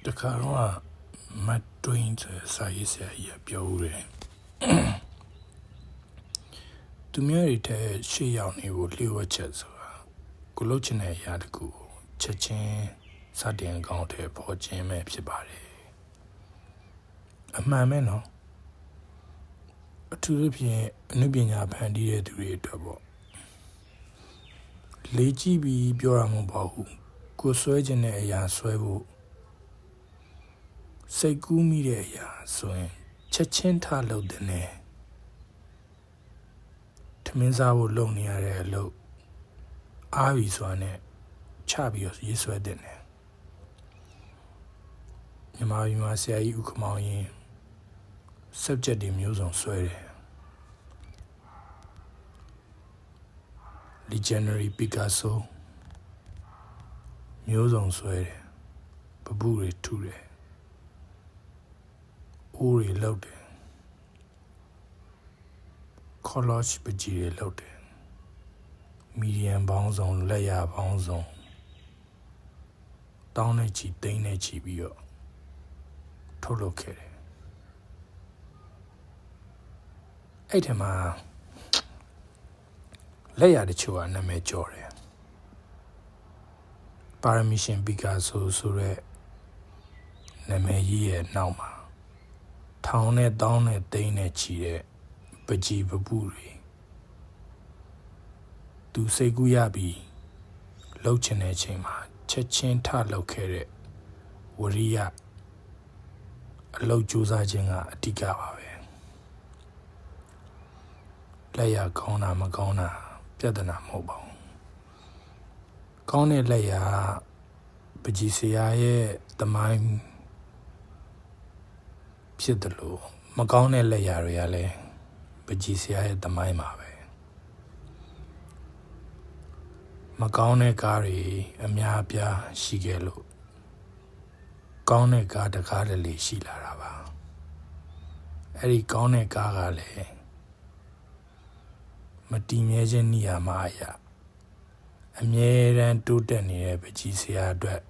တခါတော့မတ်တွင်းဆိုစာရေးဆရာကြီးပြောဦးတယ်သူများတွေတဲ့ရှေ့ရောက်နေဖို့လျှို့ဝှက်ချက်ဆိုတာကိုလုတ်ချင်တဲ့အရာတခုချက်ချင်းစတင်ကောင်းတဲ့ပေါ်ခြင်းပဲဖြစ်ပါတယ်အမှန်ပဲနော်အထူးသဖြင့်အနုပညာဖန်တီးတဲ့သူတွေအတွက်ပေါ့လေးကြည့်ပြီးပြောရမှာမဟုတ်ဘူးကိုဆွဲခြင်းတဲ့အရာဆွဲဖို့စိတ်ကူးမိတဲ့အရာဆိုရင်ချက်ချင်းထလုပ်တဲ့နဲ့ထမင်းစားဖို့လုပ်နေရတဲ့အလုပ်အားပြီးဆိုတာနဲ့ချပြီးရေးဆွဲတဲ့နဲ့မြန်မာပြည်မှာဆရာကြီးဦးခမောင်ရင် subject တွေမျိုးစုံဆွဲတယ် Legendary Picasso မျိုးစုံဆွဲတယ်ပပုတွေထုတယ်အိုးတွေလောက်တယ် collage ပကြီးတွေလောက်တယ် medium ပေါင်းစုံလက်ရပေါင်းစုံတောင်းနဲ့ချီသိန်းနဲ့ချီပြီးတော့ထုတ်လုပ်ခဲ့တယ်အဲ့ဒီမှာလက်ရတချို့ကနာမည်ကျော်တယ်ပါရမီရှင်ပီကာဆိုဆိုတဲ့နာမည်ကြီးရဲ့နောက်မှာထောင်နဲ့တောင်းနဲ့သိန်းနဲ့ချီတဲ့ပကြီးပပုတွေသူစိတ်ကူးရပြီးလှုပ်ချင်တဲ့အချိန်မှာချက်ချင်းထလှုပ်ခဲ့တဲ့ဝရိယအလုပ်ကြိုးစားခြင်းကအဓိကပါပဲလက်ရကောင်းတာမကောင်းတာပြဿနာမဟုတ်ပါဘူးကောင်းတဲ့လက်ရပကြီးဆရာရဲ့သမိုင်းဖြစ်တယ်လို့မကောင်းတဲ့လက်ရတွေကလည်းပကြီးဆရာရဲ့သမိုင်းပါပဲမကောင်းတဲ့ကားတွေအများအပြားရှိခဲ့လို့ကောင်းတဲ့ကားတကားတလေရှိလာတာပါအဲ့ဒီကောင်းတဲ့ကားကလည်းမတည်မြဲခြင်းနေရာမှာအမြဲတမ်းတိုးတက်နေတဲ့ပကြီးဆရာအတွက်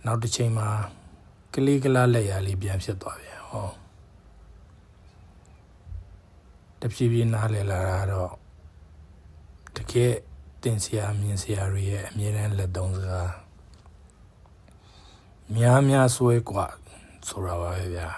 နောက်တစ်ချိန်မှာကလေးကလားလက်ရလေးပြန်ဖြစ်သွားပြန်ဟောတဖြည်းဖြည်းနားလည်လာတော့တကယ်တင်ဆရာမြင်ဆရာတွေရဲ့အမြဲတမ်းလက်သုံးစကားများများဆွဲกว่าဆိုတာပါပဲဗျာ